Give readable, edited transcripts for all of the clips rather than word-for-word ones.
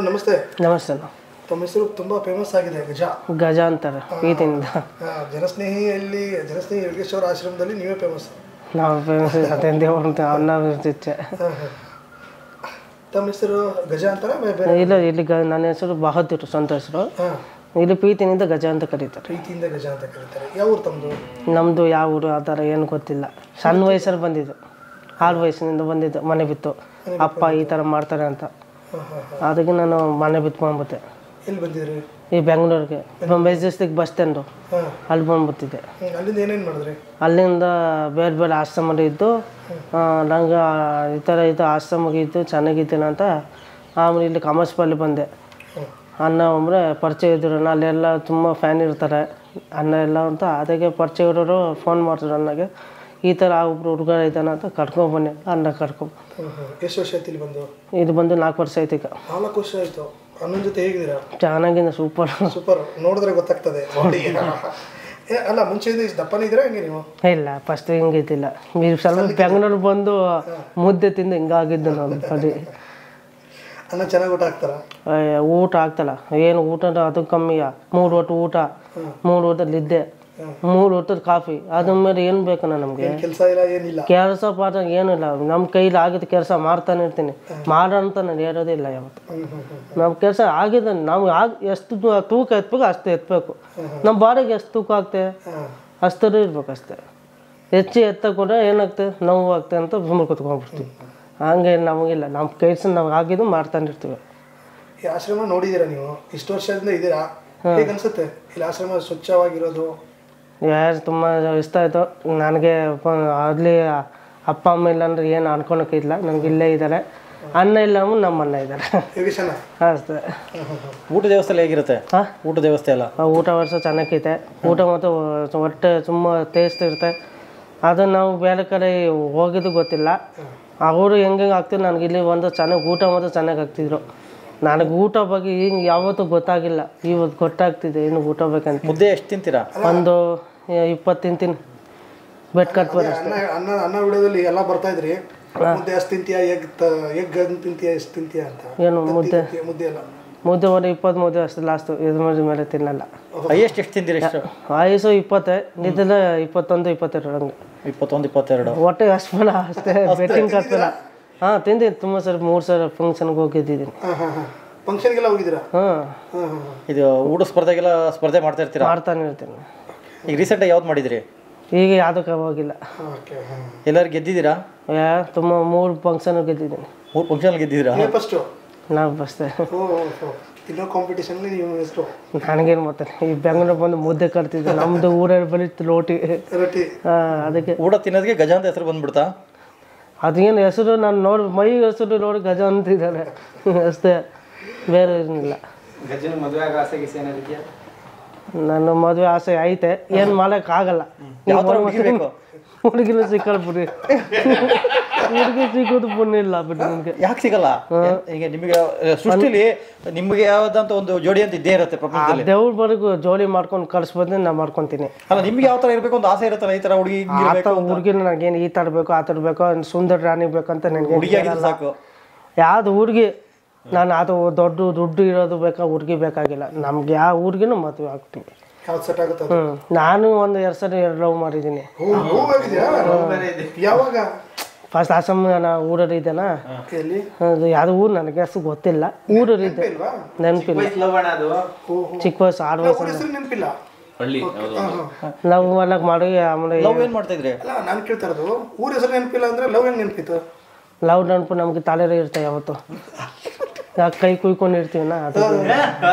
ನಮಸ್ತೆ. ನಮಸ್ತೆ. ತಮ್ಮ ಹೆಸರು ತುಂಬ ಫೇಮಸ್ ಆಗಿದೆ, ಗಜ ಅಂತಾರೆ ಪ್ರೀತಿಯಿಂದ. ಜನಸ್ನೇಹಿ ಯೋಗೇಶ್ವರ ಆಶ್ರಮದಲ್ಲಿ ನೀವೇ ಫೇಮಸ್. ನಾವು ಫೇಮಸ್ ಅನ್ನ ಇರ್ತಿಚ್ಚೆ. ತಮ್ಮ ಹೆಸರು ಗಜ ಅಂತಾರೆ? ಇಲ್ಲ, ಇಲ್ಲಿ ನನ್ನ ಹೆಸರು ಬಹದ್ದೂರು ಸ್ವಂತ ಹೆಸರು. ಇಲ್ಲಿ ಪ್ರೀತಿನಿಂದ ಗಜ ಅಂತ ಕರೀತಾರೆ. ಪ್ರೀತಿಯಿಂದ ಗಜ ಅಂತ ಕರೀತಾರೆ. ಯಾವ ಊರು ತಮ್ಮದು? ನಮ್ಮದು ಯಾವ ಊರು ಆ ಥರ ಏನು ಗೊತ್ತಿಲ್ಲ. ಸಣ್ಣ ವಯಸ್ಸಲ್ಲಿ ಬಂದಿದ್ದು, 6 ವಯಸ್ಸಿನಿಂದ ಬಂದಿದ್ದು. ಮನೆ ಬಿತ್ತು, ಅಪ್ಪ ಈ ಥರ ಮಾಡ್ತಾರೆ ಅಂತ. ಅದಕ್ಕೆ ನಾನು ಮನೆ ಬಿತ್ತು ಬಂದ್ಬಿಟ್ಟೆ. ಎಲ್ಲಿ ಬಂದಿದ್ರಿ? ಈ ಬೆಂಗಳೂರಿಗೆ ಮೆಜೆಸ್ಟಿಕ್ ಬಸ್ ಸ್ಟ್ಯಾಂಡು, ಅಲ್ಲಿ ಬಂದ್ಬಿಟ್ಟಿದ್ದೆ. ಅಲ್ಲಿಂದ ಏನೇನು ಮಾಡಿದ್ರಿ? ಅಲ್ಲಿಂದ ಬೇರೆ ಬೇರೆ ಆಶ್ರಮಗಳು ಇದ್ದು, ನಂಗೆ ಈ ಥರ ಇದು ಆಶ್ರಮಕ್ಕೆ ಇದ್ದು ಚೆನ್ನಾಗಿದ್ದೇನೆ ಅಂತ. ಆಮೇಲೆ ಇಲ್ಲಿ ಕಾಮರ್ಸ್ಪಲ್ಲಿ ಬಂದೆ. ಅಣ್ಣ ಒಬ್ಬರೇ ಪರಿಚಯ ಇದ್ರು, ಅಲ್ಲೆಲ್ಲ ತುಂಬ ಫ್ಯಾನ್ ಇರ್ತಾರೆ ಅಣ್ಣ ಎಲ್ಲ ಅಂತ. ಅದಕ್ಕೆ ಪರಿಚಯ ಇರೋರು ಫೋನ್ ಮಾಡ್ತಾರೆ ಅಣ್ಣಗೆ, ಈ ಥರ ಒಬ್ರು ಹುಡುಗ ಇದ್ದಾನೆ ಅಂತ. ಕರ್ಕೊಂಡ್ಬನ್ನಿ ಅಣ್ಣ ಕರ್ಕೊಂಡು. ಎಷ್ಟು ವರ್ಷ ಆಯ್ತು ಇಲ್ಲಿ ಬಂದು? ಇದು ಬಂದು 4 ವರ್ಷ ಆಯ್ತು ಈಗ. 4 ವರ್ಷ ಆಯಿತು. ಅಣ್ಣನ ಜೊತೆ ಹೇಗಿದ್ದೀರಾ? ಚೆನ್ನಾಗಿದೆ, ಸೂಪರ್. ನೋಡಿದ್ರೆ ಗೊತ್ತಾಗ್ತದೆ. ಅಲ್ಲ, ಮುಂಚೆಯಿಂದ ಇಷ್ಟು ದಪ್ಪನೇ ಇದ್ದೀರಾ ಹೆಂಗೆ ನೀವು? ಇಲ್ಲ, ಫಸ್ಟ್ ಹಿಂಗಿದ್ದಿಲ್ಲ. ನೀವು ಸ್ವಲ್ಪ ಬೆಂಗಳೂರು ಬಂದು ಮುದ್ದೆ ತಿಂದು ಹಿಂಗಾಗಿದ್ದು ನಾನು. ಅದು ಅಣ್ಣ ಚೆನ್ನಾಗಿ ಊಟ ಹಾಕ್ತಾರ? ಊಟ ಆಗ್ತಲ್ಲ, ಏನು ಊಟ ಅದು ಕಮ್ಮಿಯ. 3 ಹೊತ್ತು ಊಟ, 3 ಹೊತ್ತಲ್ಲಿ ನಿದ್ದೆ, 3 ಹೊತ್ತದ ಕಾಫಿ. ಅದ್ರ ಮೇಲೆ ಏನು ಬೇಕು ನಮಗೆ? ಕೆಲಸ ಇಲ್ಲ, ಏನಿಲ್ಲ. ಕೆಲಸ ಪಾಠ ಏನಿಲ್ಲ. ನಮ್ಮ ಕೈಲಿ ಆಗಿದ್ದ ಕೆಲಸ ಮಾಡ್ತಾನೆ ಇರ್ತೀನಿ. ಮಾಡೋಂತ ನಾನು ಹೇಳೋದಿಲ್ಲ ಯಾವತ್ತು. ನಮ್ಮ ಕೆಲಸ ಆಗಿದೆ, ನಾವು ಎಷ್ಟು ತೂಕ ಎತ್ತಬೇಕು ಅಷ್ಟು ಎತ್ತಬೇಕು. ನಮ್ಮ ಬಾಡಿಗೆ ಎಷ್ಟು ತೂಕ ಆಗ್ತದೆ ಅಷ್ಟೇ ಇರ್ಬೇಕು ಅಷ್ಟೇ. ಹೆಚ್ಚು ಎತ್ತಕೊಂಡ್ರೆ ಏನಾಗ್ತದೆ, ನೋವು ಆಗ್ತದೆ ಅಂತ ಸುಮ್ಮನೆ ಕೂತ್ಕೊಂಡ್ಬಿಡ್ತೀವಿ. ಹಂಗೆ ನಮಗಿಲ್ಲ, ನಮ್ಮ ಕೆಲಸ ನಾವು ಆಗಿದ್ದು ಮಾಡ್ತಾನೆ ಇರ್ತೀವಿ. ಈ ಆಶ್ರಮ ನೋಡಿದ್ದೀರಾ ನೀವು? ಇಷ್ಟು ವರ್ಷದಿಂದ ಇದ್ದೀರಾ, ಹೇಗೆ ಅನ್ಸುತ್ತೆ ಇಲ್ಲಿ ಆಶ್ರಮ ಸ್ವಚ್ಛವಾಗಿರೋದು? ಯಾರು ತುಂಬ ಇಷ್ಟ ಆಯಿತು ನನಗೆ. ಅಲ್ಲಿ ಅಪ್ಪ ಅಮ್ಮ ಇಲ್ಲ ಅಂದರೆ ಏನು ಅನ್ಕೊಳಕ್ಕಿಲ್ಲ. ನನಗೆ ಇಲ್ಲೇ ಇದ್ದಾರೆ. ಅಣ್ಣ ಇಲ್ಲ ಅಂದ್ರೆ ನಮ್ಮ ಅಣ್ಣ ಇದ್ದಾರೆ ಅಷ್ಟೇ. ಊಟದ ವ್ಯವಸ್ಥೆ ಎಲ್ಲ ಹೇಗಿರುತ್ತೆ? ಊಟದ ವ್ಯವಸ್ಥೆ ಎಲ್ಲ ಊಟ ವರ್ಷ ಚೆನ್ನಾಗೈತೆ. ಊಟ ಮತ್ತು ಹೊಟ್ಟೆ ತುಂಬ ಟೇಸ್ಟ್ ಇರುತ್ತೆ. ಅದು ನಾವು ಬೇರೆ ಕಡೆ ಹೋಗಿದ್ದು ಗೊತ್ತಿಲ್ಲ. ಅವರು ಹೆಂಗೆ ಆಗ್ತಿದ್ರು, ನನಗೆ ಇಲ್ಲಿ ಒಂದು ಚೆನ್ನಾಗಿ ಊಟ ಮತ್ತು ಚೆನ್ನಾಗಿ ಆಗ್ತಿದ್ರು. ನನಗೆ ಊಟ ಬಗ್ಗೆ ಹಿಂಗೆ ಯಾವತ್ತೂ ಗೊತ್ತಾಗಿಲ್ಲ, ಇವತ್ತು ಗೊತ್ತಾಗ್ತಿದೆ ಇನ್ನು ಊಟ ಬೇಕಂತ. ಮುದ್ದೆ ಎಷ್ಟು ತಿಂತೀರಾ? ಒಂದು 20 ತಿಂತೀನಿ. ಬೆಟ್ ಕಟ್ಬೋದು ಅಷ್ಟೇ. ಅನ್ನ ವಿಡಿಯೋದಲ್ಲಿ ಎಲ್ಲ ಬರ್ತಾ ಇದ್ರಿ, ಮುದ್ದೆ ಎಷ್ಟು ತಿಂತೀಯಾ, ಎಗ್ ತಿಂತೀಯಾ, ಎಷ್ಟು ತಿಂತೀಯಾ ಅಂತ. ಏನು ಮುದ್ದೆ ಎಲ್ಲ ಮುದ್ದೆ ಒಂದು 20 ಮುದ್ದೆ ಅಷ್ಟು ಲಾಸ್ಟು. ಇದ್ರ ಮೇಲೆ ತಿನ್ನಲ್ಲ. ಹೈಯೆಸ್ಟ್ ಎಷ್ಟು ತಿಂತೀರಿ? ಎಷ್ಟು? ವಯಸ್ಸು 20, ನಿದ್ದೆಲ್ಲ 21, 22 ಹಂಗೆ. 21, 22 ಹೊಟ್ಟೆ ಅಷ್ಟಲ್ಲ ಅಷ್ಟೇ. ಬೆಟ್ಟಿಂಗ್ ಕಟ್ತಲ್ಲ. ಹಾಂ, ತಿಂದಿದ್ದೀನಿ ತುಂಬ ಸರಿ. 3 ಸಲ ಫಂಕ್ಷನ್ಗೆ ಹೋಗಿದ್ದೀನಿ. ಫಂಕ್ಷನ್ಗೆಲ್ಲ ಹೋಗಿದ್ದೀರಾ? ಇದು ಊಟ ಸ್ಪರ್ಧೆ ಮಾಡ್ತಾ ಇರ್ತೀರಾ? ಮಾಡ್ತಾನೆ ಇರ್ತೀನಿ. ಈಗ ರೀಸೆಂಟಾಗಿ ಯಾವ್ದು ಮಾಡಿದಿರಿ? ಈಗ ಯಾವುದಕ್ಕೆ ಹೋಗಿಲ್ಲ. ಎಲ್ಲರೂ ಗೆದ್ದಿದ್ದೀರಾ? ತುಂಬ 3 ಫಂಕ್ಷನ್ ಗೆದ್ದಿದ್ದೀನಿ. 3 ಫಂಕ್ಷನ್ ಗೆದ್ದಿದ್ದೀರಾ? ನಾವು ಬಸ್ತೆ. ನನಗೇನು ಮತ್ತೆ ಈ ಬೆಂಗಳೂರು ಬಂದು ಮುದ್ದೆ ಕಟ್ತಿದ್ದೆ. ನಮ್ಮದು ಊರಲ್ಲಿ ಬರೀತು ರೋಟಿ. ಅದಕ್ಕೆ ಊಟ ತಿನ್ನೋದಕ್ಕೆ ಗಜ ಅಂತ ಹೆಸರು ಬಂದ್ಬಿಡ್ತಾ? ಅದೇನು ಹೆಸರು ನಾನು ನೋಡಿ, ಮೈ ಹೆಸರು ನೋಡಿ ಗಜ ಅಂತಿದ್ದಾರೆ ಅಷ್ಟೇ, ಬೇರೆ ಏನಿಲ್ಲ. ನನ್ನ ಮದುವೆ ಆಸೆ ಐತೆ, ಏನು ಮಾಡೋಕ್ಕಾಗಲ್ಲ. ಹುಡುಗಿನ ಸಿಕ್ಕಲ್ಲ ಬಿಡಿ, ಹುಡುಗಿ ಸಿಗೋದು ಪುಣ್ಯ ಇಲ್ಲ ಬಿಟ್ಟು ನಿಮಗೆ. ಯಾಕೆ ಸಿಗಲ್ಲ? ಈಗ ನಿಮಗೆ ಸೃಷ್ಟಿಲಿ ನಿಮಗೆ ಯಾವ್ದಂತ ಒಂದು ಜೋಡಿ ಅಂತ ಇದ್ದೇ ಇರುತ್ತೆ ಪ್ರಪಂಚದಲ್ಲಿ. ದೇವ್ರವರೆಗೂ ಜೋಡಿ ಮಾಡ್ಕೊಂಡು ಕಳಿಸ್ಬೋದು, ನಾನು ಮಾಡ್ಕೊತೀನಿ. ಅಲ್ಲ, ನಿಮ್ಗೆ ಯಾವ ಥರ ಇರಬೇಕು ಅಂತ ಆಸೆ ಇರುತ್ತಲ್ಲ, ಈ ಥರ ಹುಡುಗಿ ಹುಡುಗಿನ ನನಗೇನು ಈ ಥರ ಬೇಕು ಆ ಥರ ಬೇಕು, ಸುಂದರ ರಾಣಿ ಬೇಕಂತ ನನಗೆ ಹುಡುಗಿ ಸಾಕು. ಯಾವ್ದು ಹುಡುಗಿ ನಾನು ಅದು ದೊಡ್ಡ ದುಡ್ಡು ಇರೋದು ಬೇಕಾ, ಹುಡುಗಿ ಬೇಕಾಗಿಲ್ಲ ನಮ್ಗೆ. ಯಾವ ಹುಡುಗಿನೂ ಮದುವೆ ಆಗ್ತೀವಿ. ನಾನು ಒಂದು 2 ಸರಿ ಲವ್ ಮಾಡಿದ್ದೀನಿ. ಫಸ್ಟ್ ಆಶ್ರಮ ಊರಲ್ಲಿ ಇದ್ದೇನಾ, ಅದು ಯಾವ್ದು ಊರು ನನಗೆ ಅಷ್ಟು ಗೊತ್ತಿಲ್ಲ. ಊರಲ್ಲಿ ಇದ್ದೆ, ನೆನಪಿಲ್ಲ. ಚಿಕ್ಕ ವಯಸ್ಸು 6 ವಯಸ್ಸು ಲವ್ ಮಾಡಕ್ ಮಾಡಿ. ಆಮೇಲೆ ಲವ್ ನೆನಪು ನಮ್ಗೆ ತಲೆ ಇರುತ್ತೆ ಯಾವತ್ತು. ಯಾಕೆ ಕೈ ಕುಯ್ಕೊಂಡಿರ್ತೀವಿ ನಾ, ಅದು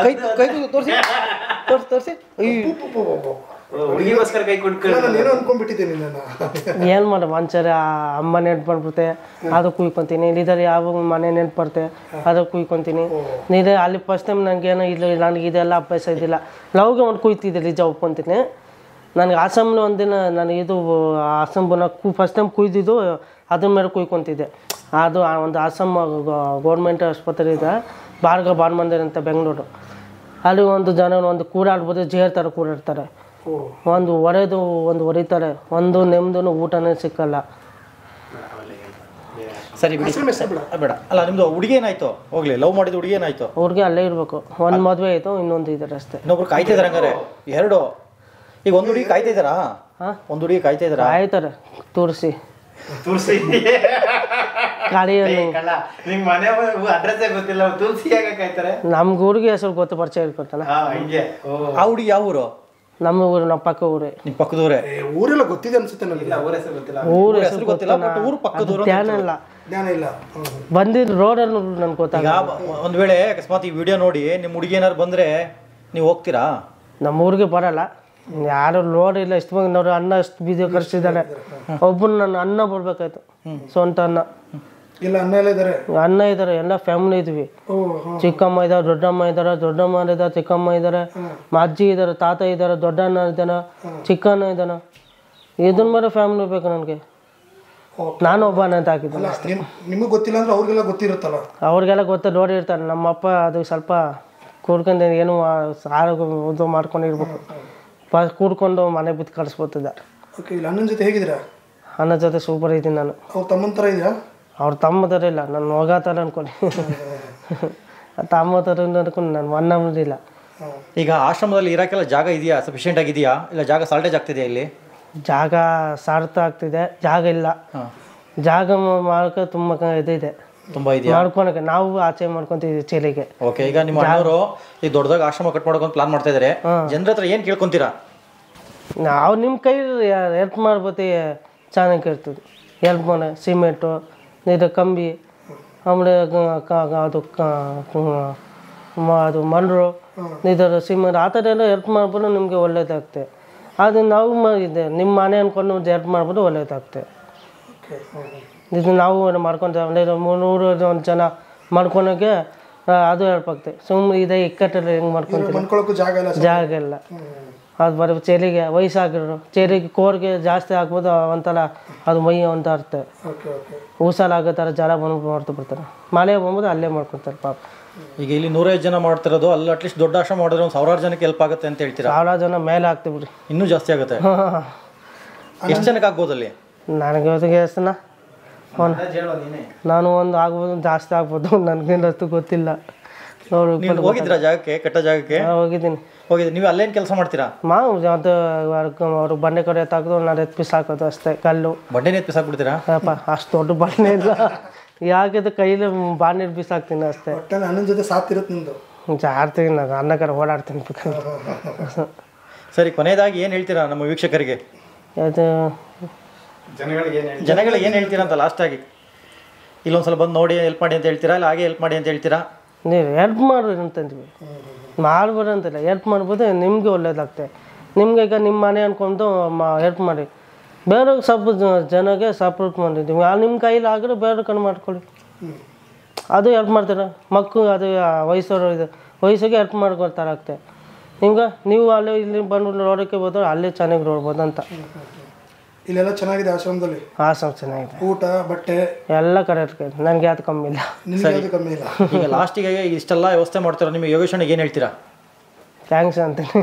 ತೋರಿಸಿ ಏನು ಮಾಡ ಒಂದ್ಸರಿ ಅಮ್ಮ ನೆನ್ಪು ಬಂದ್ಬಿಡುತ್ತೆ, ಅದು ಕುಯ್ಕೊತೀನಿ. ಇಲ್ಲಿದ್ದಾರೆ ಯಾವ ಮನೆ ನೆನ್ಪು ಬರುತ್ತೆ, ಅದು ಕುಯ್ಕೊತೀನಿ. ನೀರೇ ಅಲ್ಲಿ ಫಸ್ಟ್ ಟೈಮ್ ನನಗೇನೋ ಇಲ್ಲ, ನನಗೆ ಇದೆಲ್ಲ ಅಭ್ಯಾಸ ಇದ್ದಿಲ್ಲ. ಲವ್ಗೆ ಒಂದು ಕುಯ್ತಿದ್ದೆ, ನಿಜ ಒಪ್ಕೊತೀನಿ. ನನಗೆ ಆಸಾಮ್ನ ಒಂದಿನ ನಾನು ಇದು ಆಸಾಮ್ನ ಫಸ್ಟ್ ಟೈಮ್ ಕುಯ್ದಿದ್ದು, ಅದ್ರ ಮೇಲೆ ಕುಯ್ಕೊತಿದ್ದೆ. ಅದು ಒಂದು ಆಸಾಮ್ ಗೌರ್ಮೆಂಟ್ ಆಸ್ಪತ್ರೆ ಇದೆ, ಭಾನುಮಂದಿರ ಅಂತ ಬೆಂಗಳೂರು. ಅಲ್ಲಿ ಒಂದು ಜನ ಒಂದು ಕೂಡಾಡ್ಬೋದು, ಜೇರ್ ಥರ ಕೂಡಾಡ್ತಾರೆ. ಒಂದು ಹೊಡೆದು ಒಂದು ಹೊಡಿತಾರೆ, ಒಂದು ನೆಮ್ಮದು ಊಟನೇ ಸಿಕ್ಕಲ್ಲ. ಸರಿ ಬಿಡಿ. ಬೇಡ ಅಲ್ಲ, ನಿಮ್ದು ಹುಡುಗಿ ಏನಾಯ್ತು? ಹೋಗ್ಲಿ, ಲವ್ ಮಾಡಿದ ಹುಡುಗಿ ಏನಾಯ್ತು? ಹುಡುಗಿ ಅಲ್ಲೇ ಇರಬೇಕು. ಒಂದು ಮದುವೆ ಆಯಿತು, ಇನ್ನೊಂದು ಇದ್ದಾರೆ ಅಷ್ಟೇ. ಇನ್ನೊಬ್ರು ಕಾಯ್ತಾ ಇದಾರೆ ಹಂಗಾರೆ? ಎರಡು ಈಗ ಒಂದು ಹುಡುಗಿ ಕಾಯ್ತಾ ಇದ್ದಾರಾ? ಒಂದು ಹುಡುಗಿ ಕಾಯ್ತಾ ಇದ್ದಾರಾ? ಆಯ್ತಾರೆ ತೋರಿಸಿ ನಮ್ಗೆ ಹುಡುಗಿ ಹೆಸರು ಗೊತ್ತು, ಪರಿಚಯ ಇಟ್ಕೊತಾನ. ಆ ಹುಡುಗಿ ಯಾವ ಊರು? ನಮ್ಮ ಊರು, ನಮ್ಮ ಪಕ್ಕ ಊರೇ. ನಿಮ್ಮ ಪಕ್ಕದೂರೇ? ಊರೆಲ್ಲ ಗೊತ್ತಿದೆ ಅನ್ಸುತ್ತೆ ನನಗೆ. ಊರ ಹೆಸರು ಗೊತ್ತಿಲ್ಲ, ಬಟ್ ಊರು ಪಕ್ಕದೂರು ಧ್ಯಾನ ಇಲ್ಲ. ಬಂದಿದ್ದು ರೋಡಲ್ಲಿ ನನ್ಗೆ ಗೊತ್ತಾಗ. ಒಂದ್ ವೇಳೆ ಅಕಸ್ಮಾತ್ ಈ ವಿಡಿಯೋ ನೋಡಿ ನಿಮ್ಮ ಹುಡುಗಿ ಏನಾರು ಬಂದ್ರೆ ನೀವು ಹೋಗ್ತೀರಾ? ನಮ್ಮ ಊರಿಗೆ ಬರಲ್ಲ, ಯಾರು ನೋಡಿಲ್ಲ. ಇಷ್ಟು ಮಂದಿ ನೋಡಿ, ಅನ್ನ ಎಷ್ಟು ಬೀದಿ ಕರ್ಸಿದ್ದಾರೆ. ಒಬ್ಬನ ನನ್ನ ಅನ್ನ ಬರ್ಬೇಕಾಯ್ತು, ಸ್ವಂತ ಅನ್ನ ಇಲ್ಲ. ಅನ್ನ ಇದ್ದಾರೆ, ಎಲ್ಲ ಫ್ಯಾಮಿಲಿ ಇದ್ವಿ. ಚಿಕ್ಕಮ್ಮ ಇದ್ದಾರೆ, ದೊಡ್ಡಮ್ಮ ಇದ್ದಾರೆ, ದೊಡ್ಡಮ್ಮ ಇದ್ದಾರೆ, ಚಿಕ್ಕಮ್ಮ ಇದ್ದಾರೆ, ಅಜ್ಜಿ ಇದ್ದಾರೆ, ತಾತ ಇದ್ದಾರೆ, ದೊಡ್ಡ ಅಣ್ಣ ಇದ್ದಾನ, ಚಿಕ್ಕ ಅಣ್ಣ ಇದ್ದಾನ. ಇದನ್ನ ಮೇಲೆ ಫ್ಯಾಮಿಲಿ ಬೇಕು ನನಗೆ. ನಾನು ಒಬ್ಬ ಅಣ್ಣ ಅಂತ ಹಾಕಿದ್ದೆ. ನಿಮಗೆ ಗೊತ್ತಿಲ್ಲ ಅಂದ್ರೆ ಅವ್ರಿಗೆಲ್ಲ ಗೊತ್ತಿರುತ್ತಲ್ಲ? ಅವ್ರಿಗೆಲ್ಲ ನೋಡಿರ್ತಾರೆ. ನಮ್ಮಪ್ಪ ಅದು ಸ್ವಲ್ಪ ಕೂಡ್ಕೊಂಡು ಏನು ಇದು ಮಾಡ್ಕೊಂಡಿರ್ಬೇಕು, ಕೂಡ್ಕೊಂಡು ಮನೆ ಬಿದ್ದು ಕಳಿಸ್ಬೋತಿದ್ದ. ಅಣ್ಣನ ಜೊತೆ ಹೇಗಿದ್ದೀರಾ? ಅಣ್ಣ ಜೊತೆ ಸೂಪರ್ ಇದ್ದೀನಿ ನಾನು. ಅವ್ರ ತಮ್ಮನ ಥರ ಇದೆಯಾ? ಅವ್ರ ತಮ್ಮ ಥರ ಇಲ್ಲ, ನಾನು ಹೋಗೋ ಥರ ಅನ್ಕೊಂಡು. ತಮ್ಮ ಥರ ಅನ್ಕೊಂಡು ನಾನು ಅಣ್ಣನಿಲ್ಲ. ಈಗ ಆಶ್ರಮದಲ್ಲಿ ಇರೋಕ್ಕೆಲ್ಲ ಜಾಗ ಇದೆಯಾ? ಸಫಿಷಿಯೆಂಟ್ ಆಗಿದೆಯಾ? ಇಲ್ಲ ಜಾಗ ಸಾಲ್ಟೇಜ್ ಆಗ್ತಿದೆಯಾ? ಇಲ್ಲಿ ಜಾಗ ಸಾರ್ಥ ಆಗ್ತಿದೆ, ಜಾಗ ಇಲ್ಲ. ಜಾಗ ಮಾಡೋಕೆ ತುಂಬ ಇದೆ, ತುಂಬಾ ಇದೆಯಾ? ಮಾಡ್ಕೊಳಕ್ಕೆ ನಾವು ಆಚೆ ಮಾಡ್ಕೊಂತೀವಿ ಚೇಲಿಗೆ. ಓಕೆ, ಈಗ ನಿಮ್ಮ ಅಣ್ಣವರು ಈ ದೊಡ್ಡದಾಗ ಆಶ್ರಮ ಕಟ್ ಮಾಡ್ಕೊಂಡು ಪ್ಲಾನ್ ಮಾಡ್ತಾ ಇದ್ದಾರೆ. ಜನರ ಹತ್ರ ಏನು ಕೇಳ್ಕೊಂತೀರಾ? ನಾವು ನಿಮ್ಮ ಕೈ ಹೆಲ್ಪ್ ಮಾಡ್ಬೋತಿ, ಚೆನ್ನಾಗಿ ಇರ್ತದೆ. ಹೆಲ್ಪ್ ಮಾಡಿ ಸಿಮೆಂಟು, ಇದು ಕಂಬಿ, ಆಮೇಲೆ ಅದು ಮಣ್ಣು, ಇದರ ಸಿಮೆಂಟ್, ಆ ಥರ ಎಲ್ಲ ಹೆಲ್ಪ್ ಮಾಡ್ಬೋದು. ನಿಮಗೆ ಒಳ್ಳೇದಾಗ್ತದೆ. ಅದು ನಾವು ಇದೆ ನಿಮ್ಮ ಮನೆ ಅಂದ್ಕೊಂಡು ಹೆಲ್ಪ್ ಮಾಡ್ಬೋದು, ಒಳ್ಳೇದಾಗ್ತದೆ. ಇದು ನಾವು ಮಾಡ್ಕೊತೇವೆ. 300 ಜನ ಮಾಡ್ಕೊಳಕ್ಕೆ ಅದು ಹೆಲ್ಪ್ ಆಗ್ತದೆ. ಸುಮ್ಮನೆ ಇದೆ ಇಕ್ಕಟ್ಟಲ್ಲಿ ಹೆಂಗೆ ಮಾಡ್ಕೊತೀವಿ? ಜಾಗ ಇಲ್ಲ. ಅದು ಬರೀ ಚೇಲಿಗೆ ವಯಸ್ಸಾಗಿರೋ ಚೇಲಿಗೆ ಕೋರ್ಗೆ ಜಾಸ್ತಿ ಹಾಕ್ಬೋದು. ಒಂಥರ ಅದು ಮೈ ಅಂತ ಇರ್ತದೆ, ಉಸಾಲಾಗೋ ಥರ ಜಲ ಬಂದು ಮಾಡ್ತಾ ಬರ್ತಾರೆ. ಮಳೆ ಬಂಬೋದು ಅಲ್ಲೇ ಮಾಡ್ಕೊತಾರೆ ಪಾಪ. ಈಗ ಇಲ್ಲಿ 105 ಜನ ಮಾಡ್ತಿರೋದು, ಅಲ್ಲಿ ಅಟ್ಲೀಸ್ಟ್ ದೊಡ್ಡ ಆಶ್ರಮ ಮಾಡಿದ್ರೆ ಒಂದು 1000 ಜನಕ್ಕೆ ಹೆಲ್ಪ್ ಆಗುತ್ತೆ ಅಂತ ಹೇಳ್ತೀರಾ? 1000 ಜನ ಮೇಲೆ ಆಗ್ತೀವಿ ಬಿಡಿ, ಇನ್ನೂ ಜಾಸ್ತಿ ಆಗುತ್ತೆ. ಎಷ್ಟು ಜನಕ್ಕೆ ಆಗ್ಬೋದು ಅಲ್ಲಿ? ನನಗೆ ಎಷ್ಟು ನಾನು ಒಂದು ಆಗ್ಬೋದು, ಜಾಸ್ತಿ ಆಗ್ಬೋದು, ನನಗೇನಷ್ಟು ಗೊತ್ತಿಲ್ಲ. ಹೋಗಿದ್ರಾ ಜಾಗಕ್ಕೆ, ಕಟ್ಟ ಜಾಗಕ್ಕೆ? ಹೋಗಿದ್ದೀನಿ. ನೀವು ಅಲ್ಲೇನು ಕೆಲಸ ಮಾಡ್ತೀರಾ? ಅದು ಅವ್ರು ಬಂಡೆ ಕಡೆ ಎತ್ತಾಕೋದು, ನಾನು ಎತ್ಪಿಸಿ ಹಾಕೋದು ಅಷ್ಟೇ. ಕಲ್ಲು ಬಂಡೆನೇ ಎತ್ಪಿಸಿ ಹಾಕ್ಬಿಡ್ತೀರಾ? ಅಷ್ಟು ದೊಡ್ಡ ಬಂಡೆ ಇಲ್ಲ, ಯಾಕಿದು ಕೈಲಿ ಬಾಣಿ ಬಿಸಾಕ್ತೀನಿ ಅಷ್ಟೇ. ಅಣ್ಣನ ಜೊತೆ ಸಾತಿರುತ್ತೆ ನಿಮ್ದು? ಜಾರ್ತೀನಿ, ನಾನು ಅನ್ನ ಕಡೆ ಓಡಾಡ್ತೀನಿ. ಸರಿ, ಕೊನೆಯದಾಗಿ ಏನು ಹೇಳ್ತೀರಾ ನಮ್ಮ ವೀಕ್ಷಕರಿಗೆ? ಅದು ಜನಗಳಿಗೆ ಏನು ಹೇಳ್ತೀರಾ ಅಂತ ಲಾಸ್ಟಾಗಿ? ಇಲ್ಲೊಂದ್ಸಲ ಬಂದು ನೋಡಿ ಹೆಲ್ಪ್ ಮಾಡಿ ಅಂತ ಹೇಳ್ತೀರಾ, ಇಲ್ಲ ಹಾಗೆ ಹೆಲ್ಪ್ ಮಾಡಿ ಅಂತ ಹೇಳ್ತೀರಾ? ನೀವು ಹೆಲ್ಪ್ ಮಾಡ್ರಿ ಅಂತಂದ್ವಿ, ಮಾಡ್ಬೇಡಿ ಅಂತಿಲ್ಲ. ಹೆಲ್ಪ್ ಮಾಡ್ಬೋದು, ನಿಮಗೆ ಒಳ್ಳೇದಾಗ್ತದೆ. ನಿಮ್ಗೆ ಈಗ ನಿಮ್ಮ ಮನೆ ಅಂದ್ಕೊಂಡು ಹೆಲ್ಪ್ ಮಾಡಿ, ಬೇರೆ ಸ್ವಲ್ಪ ಜನಗೆ ಸಪೋರ್ಟ್ ಮಾಡಿದ್ದೀವಿ. ನಿಮ್ಮ ಕೈಲಿ ಆಗಿರೋ ಬೇರೆ ಕಣ್ಣು ಮಾಡ್ಕೊಳ್ಳಿ, ಅದು ಹೆಲ್ಪ್ ಮಾಡ್ತಾರೆ. ಮಕ್ಕಳು ಅದು ವಯಸ್ಸವರು ಇದು ವಯಸ್ಸಿಗೆ ಹೆಲ್ಪ್ ಮಾಡ್ಕೊಳ್ತಾರಾಗ್ತದೆ. ನಿಮ್ಗೆ ನೀವು ಅಲ್ಲೇ ಇಲ್ಲಿ ಬಂದು ನೋಡೋಕ್ಕೆ ಹೋದ್ರೆ ಅಲ್ಲೇ ಚೆನ್ನಾಗಿ ನೋಡ್ಬೋದು ಅಂತ. ಇಲ್ಲೆಲ್ಲ ಚೆನ್ನಾಗಿದೆ ಆಶ್ರಮದಲ್ಲಿ? ಆಶ್ರಮ ಚೆನ್ನಾಗಿದೆ, ಊಟ ಬಟ್ಟೆ ಎಲ್ಲ ಕರೆಕ್ಟ್. ನನಗೆ ಯಾವ್ದು ಕಮ್ಮಿ ಇಲ್ಲ. ಕಮ್ಮಿ ಇಲ್ಲ. ಈಗ ಲಾಸ್ಟಿಗೆ ಇಷ್ಟೆಲ್ಲ ವ್ಯವಸ್ಥೆ ಮಾಡ್ತಾರೋ ನಿಮ್ಮ ಯೋಗೇಶ್ವರನಿಗೆ ಏನು ಹೇಳ್ತೀರಾ? ಥ್ಯಾಂಕ್ಸ್ ಅಂತೀನಿ.